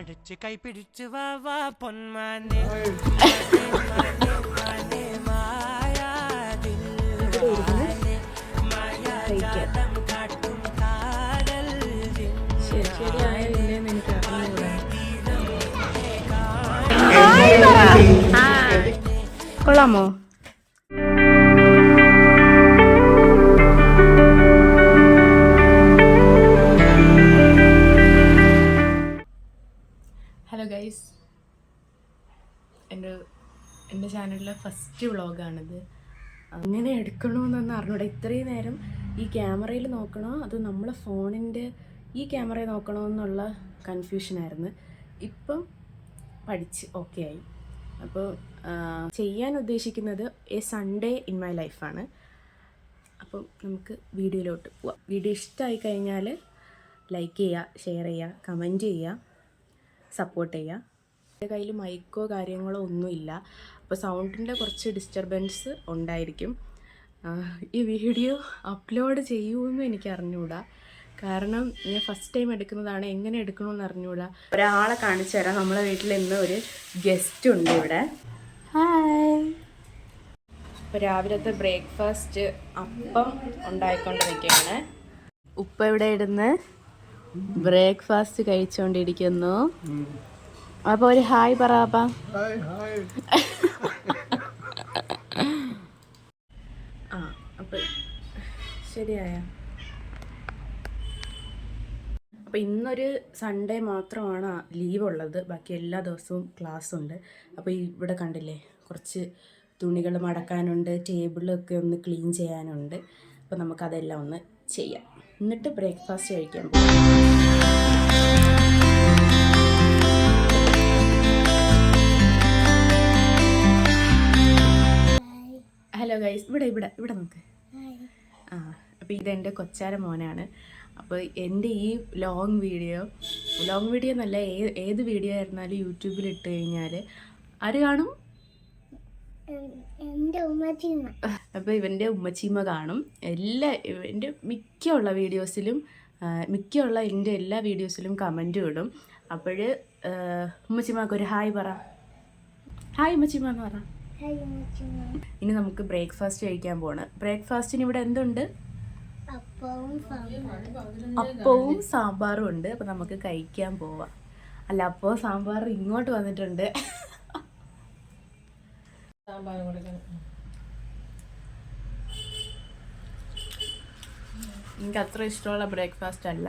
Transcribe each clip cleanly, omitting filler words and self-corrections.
പിടിച്ച് കൈ പിടിച്ച് വാ വാ പൊന്മാനെ കൊള്ളാമോ? ഹലോ ഗൈസ്, എൻ്റെ ചാനലിലെ ഫസ്റ്റ് വ്ളോഗാണിത്. അങ്ങനെ എടുക്കണമെന്നൊന്നും അറിഞ്ഞൂടാ. ഇത്രയും നേരം ഈ ക്യാമറയിൽ നോക്കണോ അതോ നമ്മളെ ഫോണിൻ്റെ ഈ ക്യാമറയിൽ നോക്കണോ എന്നുള്ള കൺഫ്യൂഷനായിരുന്നു. ഇപ്പം പഠിച്ച് ഓക്കെ ആയി. അപ്പോൾ ചെയ്യാൻ ഉദ്ദേശിക്കുന്നത് എ സൺഡേ ഇൻ മൈ ലൈഫാണ്. അപ്പം നമുക്ക് വീഡിയോയിലോട്ട് പോവാം. വീഡിയോ ഇഷ്ടമായി കഴിഞ്ഞാൽ ലൈക്ക് ചെയ്യുക, ഷെയർ ചെയ്യുക, കമൻറ്റ് ചെയ്യുക, സപ്പോർട്ട് ചെയ്യുക. എൻ്റെ കയ്യിൽ മൈക്കോ കാര്യങ്ങളോ ഒന്നുമില്ല, അപ്പോൾ സൗണ്ടിൻ്റെ കുറച്ച് ഡിസ്റ്റർബൻസ് ഉണ്ടായിരിക്കും. ഈ വീഡിയോ അപ്ലോഡ് ചെയ്യുമെന്നും എനിക്ക് അറിഞ്ഞുകൂടാ, കാരണം ഞാൻ ഫസ്റ്റ് ടൈം എടുക്കുന്നതാണ്. എങ്ങനെ എടുക്കണമെന്ന് അറിഞ്ഞുകൂടാ. ഒരാളെ കാണിച്ചു തരാം. നമ്മളെ വീട്ടിൽ ഇന്ന് ഒരു ഗസ്റ്റ് ഉണ്ട് ഇവിടെ. ഹായ്. ഇപ്പോൾ രാവിലത്തെ ബ്രേക്ക്ഫാസ്റ്റ് അപ്പം ഉണ്ടായിക്കൊണ്ടിരിക്കുകയാണ്. ഉപ്പ ഇവിടെ ഇടുന്ന് ബ്രേക്ക്ഫാസ്റ്റ് കഴിച്ചുകൊണ്ടിരിക്കുന്നു. അപ്പോൾ ഒരു ഹായ് പറയാപ്പ. ആ അപ്പോൾ ശരിയായ. അപ്പോൾ ഇന്നൊരു സൺഡേ മാത്രമാണ് ലീവുള്ളത്, ബാക്കി എല്ലാ ദിവസവും ക്ലാസ് ഉണ്ട്. അപ്പോൾ ഇവിടെ കണ്ടില്ലേ, കുറച്ച് തുണികൾ മടക്കാനുണ്ട്, ടേബിളൊക്കെ ഒന്ന് ക്ലീൻ ചെയ്യാനുണ്ട്. അപ്പോൾ നമുക്കതെല്ലാം ഒന്ന് ചെയ്യാം, എന്നിട്ട് ബ്രേക്ക്ഫാസ്റ്റ് കഴിക്കാൻ പോകും. ഹലോ ഗൈസ്, ഇവിടെ നോക്ക്. അപ്പോൾ ഇതെൻ്റെ കൊച്ചാര മോനാണ്. അപ്പോൾ എൻ്റെ ഈ ലോങ് വീഡിയോ എന്നല്ല, ഏത് വീഡിയോ ആയിരുന്നാലും യൂട്യൂബിൽ ഇട്ട് കഴിഞ്ഞാൽ ആര് കാണും? അപ്പോൾ ഇവൻ്റെ ഉമ്മച്ചീമ്മ കാണും. എൻ്റെ മിക്കുള്ള എൻ്റെ എല്ലാ വീഡിയോസിലും കമൻറ്റ് ഇടും. അപ്പോൾ ഉമ്മച്ചിമ്മക്കൊരു ഹായ് പറ. ഹായ് ഉമ്മച്ചിമ്മ എന്ന് പറ. ഇനി നമുക്ക് ബ്രേക്ക്ഫാസ്റ്റ് കഴിക്കാൻ പോണ്. ബ്രേക്ക്ഫാസ്റ്റിന് ഇവിടെ എന്തുണ്ട്? അപ്പവും സാമ്പാറും ഉണ്ട്. അപ്പം നമുക്ക് കഴിക്കാൻ പോവാം. അല്ല, അപ്പവും സാമ്പാറും ഇങ്ങോട്ട് വന്നിട്ടുണ്ട്. എനിക്ക് അത്ര ഇഷ്ടമുള്ള ബ്രേക്ക്ഫാസ്റ്റ് അല്ല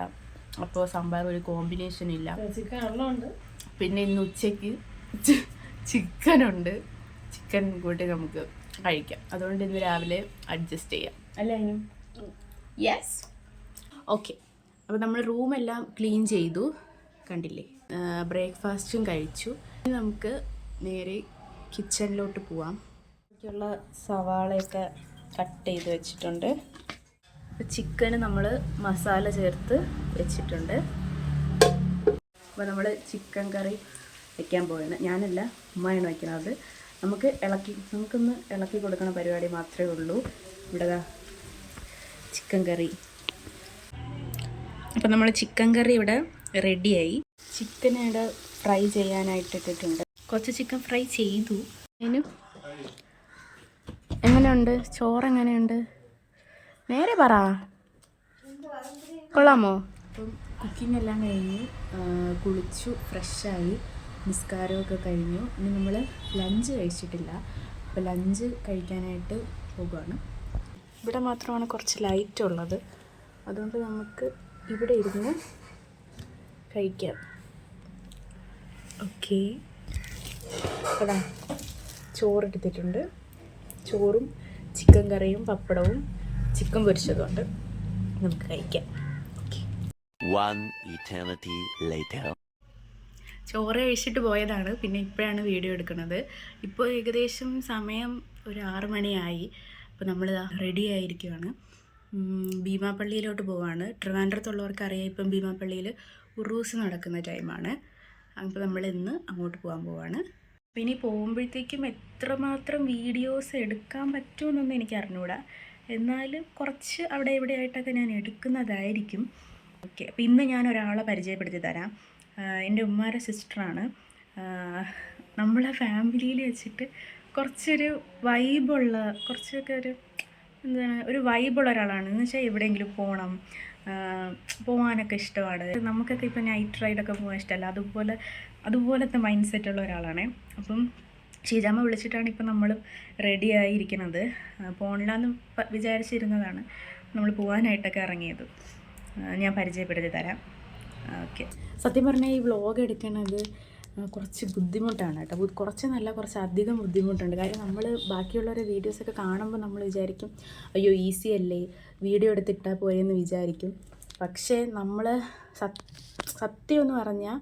അപ്പോൾ സാമ്പാർ, ഒരു കോമ്പിനേഷൻ ഇല്ല. പിന്നെ ഇന്ന് ഉച്ചയ്ക്ക് ചിക്കനുണ്ട്. ചിക്കൻ കൂട്ടി നമുക്ക് കഴിക്കാം. അതുകൊണ്ട് ഇന്ന് രാവിലെ അഡ്ജസ്റ്റ് ചെയ്യാം അല്ലേ അതിനും? Yes, okay. അപ്പോൾ നമ്മൾ റൂമെല്ലാം ക്ലീൻ ചെയ്തു, കണ്ടില്ലേ. ബ്രേക്ക്ഫാസ്റ്റും കഴിച്ചു. ഇനി നമുക്ക് നേരെ കിച്ചണിലോട്ട് പോവാം. എനിക്കുള്ള സവാളയൊക്കെ കട്ട് ചെയ്ത് വെച്ചിട്ടുണ്ട്. ചിക്കന് നമ്മൾ മസാല ചേർത്ത് വെച്ചിട്ടുണ്ട്. അപ്പോൾ നമ്മൾ ചിക്കൻ കറി വയ്ക്കാൻ പോവുകയാണ്. ഞാനല്ല, ഉമ്മയാണ് വയ്ക്കുന്നത്. നമുക്കൊന്ന് ഇളക്കി കൊടുക്കുന്ന പരിപാടി മാത്രമേ ഉള്ളൂ. ഇവിടെ ചിക്കൻ കറി. അപ്പം നമ്മൾ ചിക്കൻ കറി ഇവിടെ റെഡിയായി. ചിക്കൻ ഇവിടെ ഫ്രൈ ചെയ്യാനായിട്ട് ഇട്ടിട്ടുണ്ട്. കുറച്ച് ചിക്കൻ ഫ്രൈ ചെയ്തു. അതിന് എങ്ങനെയുണ്ട്? ചോറ് എങ്ങനെയുണ്ട്? നേരെ പറ, കൊള്ളാമോ? അപ്പം കുക്കിംഗ് എല്ലാം കഴിഞ്ഞ് കുളിച്ചു, ഫ്രഷായി, നിസ്കാരമൊക്കെ കഴിഞ്ഞു. ഇനി നമ്മൾ ലഞ്ച് കഴിച്ചിട്ടില്ല, അപ്പോൾ ലഞ്ച് കഴിക്കാനായിട്ട് പോകുകയാണ്. ഇവിടെ മാത്രമാണ് കുറച്ച് ലൈറ്റ് ഉള്ളത്, അതുകൊണ്ട് നമുക്ക് ഇവിടെ ഇരുന്ന് കഴിക്കാം. ഓക്കെ. അതാ ചോറെടുത്തിട്ടുണ്ട്. ചോറും ചിക്കൻ കറിയും പപ്പടവും ചിക്കൻ പൊരിച്ചതുകൊണ്ട് നമുക്ക് കഴിക്കാം. ചോറ് കഴിച്ചിട്ട് പോയതാണ്, പിന്നെ ഇപ്പോഴാണ് വീഡിയോ എടുക്കുന്നത്. ഇപ്പോൾ ഏകദേശം സമയം ഒരു 6 മണിയായി. അപ്പോൾ നമ്മൾ റെഡി ആയിരിക്കുകയാണ്. ഭീമാപ്പള്ളിയിലോട്ട് പോവാണ്. ട്രിവാൻഡ്രത്തുള്ളവർക്ക് അറിയാം, ഇപ്പം ഭീമാപ്പള്ളിയിൽ ഉറൂസ് നടക്കുന്ന ടൈമാണ്. അപ്പോൾ നമ്മൾ ഇന്ന് അങ്ങോട്ട് പോകാൻ പോവാണ്. അപ്പോൾ ഇനി പോകുമ്പോഴത്തേക്കും എത്രമാത്രം വീഡിയോസ് എടുക്കാൻ പറ്റുമെന്നൊന്നും എനിക്ക് അറിഞ്ഞുകൂടാ, എന്നാലും കുറച്ച് അവിടെ ഇവിടെ ആയിട്ടൊക്കെ ഞാൻ എടുക്കുന്നതായിരിക്കും. ഓക്കെ. അപ്പോൾ ഇന്ന് ഞാൻ ഒരാളെ പരിചയപ്പെടുത്തി തരാം. എൻ്റെ ഉമ്മാരുടെ സിസ്റ്ററാണ്. നമ്മളെ ഫാമിലിയിൽ വെച്ചിട്ട് കുറച്ചൊരു വൈബുള്ള, കുറച്ചൊക്കെ എന്താണ് ഒരു വൈബുള്ള ഒരാളാണ്. എന്ന് വെച്ചാൽ എവിടെയെങ്കിലും പോകാനൊക്കെ ഇഷ്ടമാണ്. നമുക്കൊക്കെ ഇപ്പോൾ നൈറ്റ് റൈഡൊക്കെ പോകാൻ ഇഷ്ടമല്ല, അതുപോലത്തെ മൈൻഡ് സെറ്റുള്ള ഒരാളാണ്. അപ്പം ഷീജാമ്മ വിളിച്ചിട്ടാണ് ഇപ്പം നമ്മൾ റെഡിയായിരിക്കുന്നത്. പോണില്ലാന്ന് വിചാരിച്ചിരുന്നതാണ്, നമ്മൾ പോകാനായിട്ടൊക്കെ ഇറങ്ങിയത്. ഞാൻ പരിചയപ്പെടുത്തി തരാം. ഓക്കെ. സത്യം പറഞ്ഞാൽ ഈ വ്ളോഗ് എടുക്കുന്നത് കുറച്ച് ബുദ്ധിമുട്ടാണ് കേട്ടോ. കുറച്ച് അധികം ബുദ്ധിമുട്ടുണ്ട്. കാര്യം നമ്മൾ ബാക്കിയുള്ളവരുടെ വീഡിയോസൊക്കെ കാണുമ്പോൾ നമ്മൾ വിചാരിക്കും അയ്യോ ഈസി അല്ലേ, വീഡിയോ എടുത്തിട്ടാൽ പോയെന്ന് വിചാരിക്കും. പക്ഷേ നമ്മൾ സത്യം എന്ന് പറഞ്ഞാൽ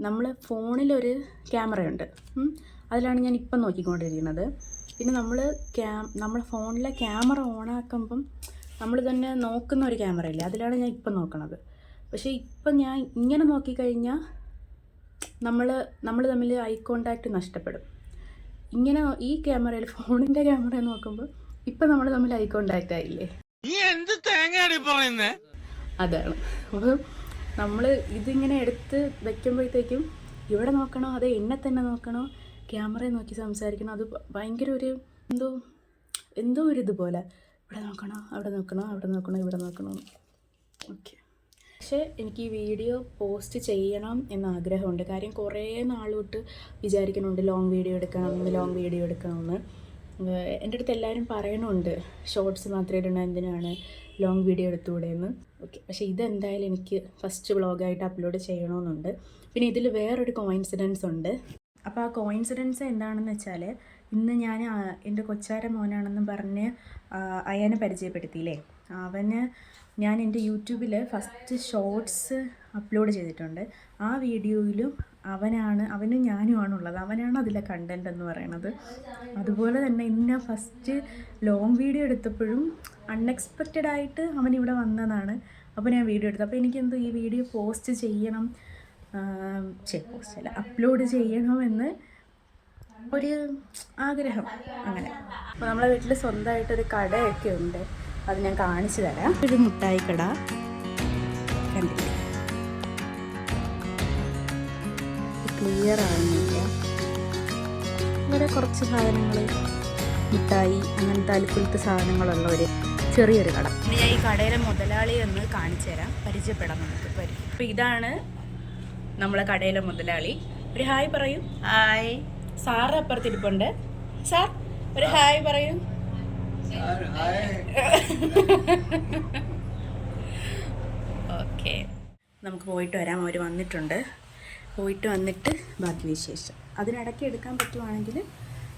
നമ്മൾ ഫോണിലൊരു ക്യാമറയുണ്ട്, അതിലാണ് ഞാൻ ഇപ്പം നോക്കിക്കൊണ്ടിരിക്കുന്നത്. പിന്നെ നമ്മൾ ഫോണിലെ ക്യാമറ ഓണാക്കുമ്പം നമ്മൾ തന്നെ നോക്കുന്ന ഒരു ക്യാമറയില്ലേ, അതിലാണ് ഞാൻ ഇപ്പം നോക്കണത്. പക്ഷേ ഇപ്പം ഞാൻ ഇങ്ങനെ നോക്കിക്കഴിഞ്ഞാൽ നമ്മൾ തമ്മിൽ ഐ കോണ്ടാക്റ്റ് നഷ്ടപ്പെടും. ഇങ്ങനെ ഈ ക്യാമറയിൽ, ഫോണിൻ്റെ ക്യാമറ നോക്കുമ്പോൾ ഇപ്പം നമ്മൾ തമ്മിൽ ഐ കോണ്ടാക്റ്റ് ആയില്ലേ, അതാണ്. അപ്പോൾ നമ്മൾ ഇതിങ്ങനെ എടുത്ത് വയ്ക്കുമ്പോഴത്തേക്കും ഇവിടെ നോക്കണോ അതേ എന്നെ തന്നെ നോക്കണോ, ക്യാമറയെ നോക്കി സംസാരിക്കണം, അത് ഭയങ്കര ഒരു എന്തോ ഒരു ഇതുപോലെ, ഇവിടെ നോക്കണോ അവിടെ നോക്കണോ ഇവിടെ നോക്കണോ. ഓക്കെ. പക്ഷേ എനിക്ക് ഈ വീഡിയോ പോസ്റ്റ് ചെയ്യണം എന്ന ആഗ്രഹമുണ്ട്. കാര്യം കുറേ നാൾ തൊട്ട് വിചാരിക്കുന്നുണ്ട് ലോങ് വീഡിയോ എടുക്കണമെന്ന്. എൻ്റെ അടുത്ത് എല്ലാവരും പറയണുണ്ട് ഷോർട്സ് മാത്രമേ ഇടണം, എന്തിനാണ് ലോങ് വീഡിയോ എടുത്തുകൂടെ എന്ന്. ഓക്കെ. പക്ഷേ ഇതെന്തായാലും എനിക്ക് ഫസ്റ്റ് വ്ളോഗായിട്ട് അപ്ലോഡ് ചെയ്യണമെന്നുണ്ട്. പിന്നെ ഇതിൽ വേറൊരു കോയിൻസിഡൻസ് ഉണ്ട്. അപ്പോൾ ആ കോയിൻസിഡൻസ് എന്താണെന്ന് വെച്ചാൽ, ഇന്ന് ഞാൻ എൻ്റെ കൊച്ചാര മോനാണെന്ന് പറഞ്ഞ് അയാനെ പരിചയപ്പെടുത്തിയില്ലേ, ഞാൻ എൻ്റെ യൂട്യൂബിൽ ഫസ്റ്റ് ഷോർട്സ് അപ്ലോഡ് ചെയ്തിട്ടുണ്ട്. ആ വീഡിയോയിലും അവനും ഞാനുമാണുള്ളത്. അവനാണ് അതിലെ കണ്ടൻറ് എന്ന് പറയണത്. അതുപോലെ തന്നെ ഇന്ന് ഞാൻ ഫസ്റ്റ് ലോങ് വീഡിയോ എടുത്തപ്പോഴും അൺഎക്സ്പെക്റ്റഡ് ആയിട്ട് അവനിവിടെ വന്നതാണ്. അപ്പോൾ ഞാൻ വീഡിയോ എടുത്തു. അപ്പോൾ എനിക്കെന്തോ ഈ വീഡിയോ പോസ്റ്റ് ചെയ്യണം, അപ്ലോഡ് ചെയ്യണമെന്ന് ഒരു ആഗ്രഹം. അങ്ങനെ അപ്പോൾ നമ്മളെ വീട്ടിൽ സ്വന്തമായിട്ടൊരു കടയൊക്കെ ഉണ്ട്, അത് ഞാൻ കാണിച്ചു തരാം. ഒരു മുട്ടായി കട കണ്ടില്ലേ, ക്ലിയർ ആവുന്നില്ല. ഇവിടെ കുറച്ച് സാധനങ്ങൾ, മിഠായി അങ്ങനത്തെ അലുക്കുലത്തെ സാധനങ്ങളുള്ള ഒരു ചെറിയൊരു കട. ഇനി ഞാൻ ഈ കടയിലെ മുതലാളി ഒന്ന് കാണിച്ചു തരാം, പരിചയപ്പെടാം നമുക്ക്. വരും. അപ്പോൾ ഇതാണ് നമ്മളെ കടയിലെ മുതലാളി. ഒരു ഹായ് പറയൂ. ഹായ്. സാറ് അപ്പുറത്തിരിപ്പുണ്ട്. സാർ ഒരു ഹായ് പറയൂ. ഓക്കെ. നമുക്ക് പോയിട്ട് വരാം. അവർ വന്നിട്ടുണ്ട്. പോയിട്ട് വന്നിട്ട് ബാക്കി വിശേഷം അതിനിടയ്ക്ക് എടുക്കാൻ പറ്റുവാണെങ്കിൽ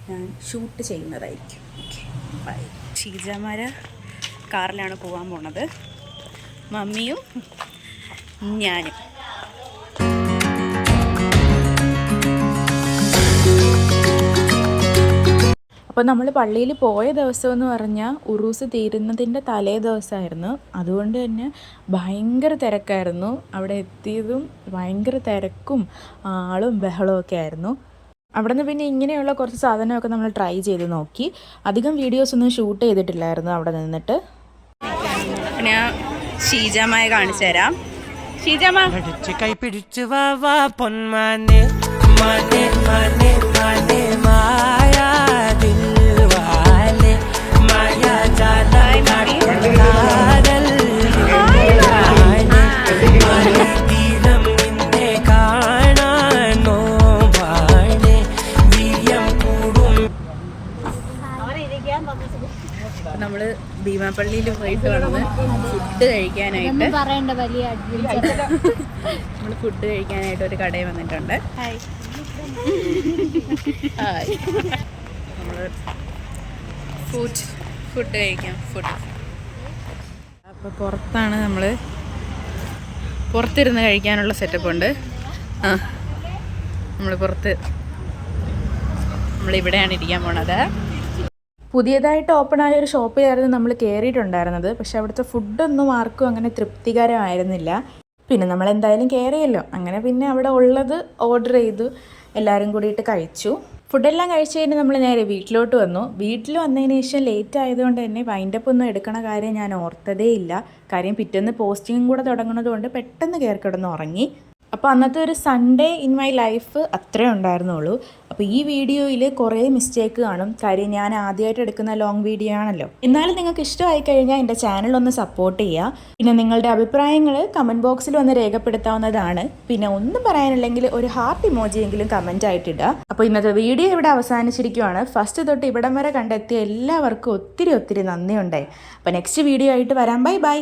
ഞാൻ ഷൂട്ട് ചെയ്യുന്നതായിരിക്കും. Okay, by. ഷീജമാര കാറിലാണ് പോകാൻ പോണത്, മമ്മിയും ഞാനും. അപ്പോൾ നമ്മൾ പള്ളിയിൽ പോയ ദിവസം എന്ന് പറഞ്ഞാൽ ഉറൂസ് തീരുന്നതിൻ്റെ തലേ ദിവസമായിരുന്നു. അതുകൊണ്ട് തന്നെ ഭയങ്കര തിരക്കായിരുന്നു. അവിടെ എത്തിയതും ഭയങ്കര തിരക്കും ആളും ബഹളവും ഒക്കെ ആയിരുന്നു. അവിടെ നിന്ന് പിന്നെ ഇങ്ങനെയുള്ള കുറച്ച് സാധനമൊക്കെ നമ്മൾ ട്രൈ ചെയ്ത് നോക്കി. അധികം വീഡിയോസൊന്നും ഷൂട്ട് ചെയ്തിട്ടില്ലായിരുന്നു അവിടെ നിന്നിട്ട്. ഞാൻ ഷീജാമ്മയെ കാണിച്ചു തരാം. ഷീജാമ്മ കൈ പിടിച്ചു വാ പൊന്മാനെ മാനെ മാനെ മാനെ മായാ ദിൽവാലെ മായാ ജാലാ കാതൽ തീരം നിന്നെ കാണാനോ വാണേ വീര്യം കൂടും. നമ്മൾ ഭീമാപ്പള്ളിയിൽ പോയിട്ട് വന്ന് ഫുഡ് കഴിക്കാനായിട്ട് നമ്മൾ ഫുഡ് കഴിക്കാനായിട്ട് ഒരു കടയിൽ വന്നിട്ടുണ്ട്. ഹായ്. നമ്മൾ ഫുഡ് കഴിക്കാം. അപ്പോൾ പുറത്താണ്, പുറത്തിരുന്ന് കഴിക്കാനുള്ള സെറ്റപ്പ് ഉണ്ട്. നമ്മളിവിടെയാണ് ഇരിക്കാൻ പോണത്. പുതിയതായിട്ട് ഓപ്പൺ ആയ ഒരു ഷോപ്പിലായിരുന്നു നമ്മൾ കയറിയിട്ടുണ്ടായിരുന്നത്. പക്ഷെ അവിടുത്തെ ഫുഡൊന്നും ആർക്കും അങ്ങനെ തൃപ്തികരമായിരുന്നില്ല. പിന്നെ നമ്മൾ എന്തായാലും കയറിയല്ലോ, അങ്ങനെ പിന്നെ അവിടെ ഉള്ളത് ഓർഡർ ചെയ്തു എല്ലാവരും കൂടിയിട്ട് കഴിച്ചു. ഫുഡെല്ലാം കഴിച്ച് കഴിഞ്ഞ് നമ്മൾ നേരെ വീട്ടിലോട്ട് വന്നു. വീട്ടിൽ വന്നതിന് ശേഷം ലേറ്റ് ആയതുകൊണ്ട് തന്നെ വൈൻഡപ്പ് ഒന്നും എടുക്കണ കാര്യം ഞാൻ ഓർത്തതേ ഇല്ല. കാര്യം പിറ്റേന്ന് പോസ്റ്റിങ്ങും കൂടെ തുടങ്ങുന്നത് കൊണ്ട് പെട്ടെന്ന് കയറി കിടന്ന് ഉറങ്ങി. അപ്പോൾ അന്നത്തെ ഒരു സൺഡേ ഇൻ മൈ ലൈഫ് അത്രേ ഉണ്ടായിരുന്നുള്ളൂ. അപ്പോൾ ഈ വീഡിയോയിൽ കുറേ മിസ്റ്റേക്ക് കാണും, കാര്യം ഞാൻ ആദ്യമായിട്ട് എടുക്കുന്ന ലോങ് വീഡിയോ ആണല്ലോ. എന്നാലും നിങ്ങൾക്ക് ഇഷ്ടമായി കഴിഞ്ഞാൽ എൻ്റെ ചാനൽ ഒന്ന് സപ്പോർട്ട് ചെയ്യുക. പിന്നെ നിങ്ങളുടെ അഭിപ്രായങ്ങൾ കമൻറ്റ് ബോക്സിൽ ഒന്ന് രേഖപ്പെടുത്താവുന്നതാണ്. പിന്നെ ഒന്നും പറയാനില്ലെങ്കിൽ ഒരു ഹാർട്ട് ഇമോജിയെങ്കിലും കമൻ്റ് ആയിട്ടിടുക. അപ്പോൾ ഇന്നത്തെ വീഡിയോ ഇവിടെ അവസാനിച്ചിരിക്കുകയാണ്. ഫസ്റ്റ് തൊട്ട് ഇവിടം വരെ കണ്ടെത്തിയ എല്ലാവർക്കും ഒത്തിരി നന്ദിയുണ്ടായി. അപ്പോൾ നെക്സ്റ്റ് വീഡിയോ ആയിട്ട് വരാം. Bye bye.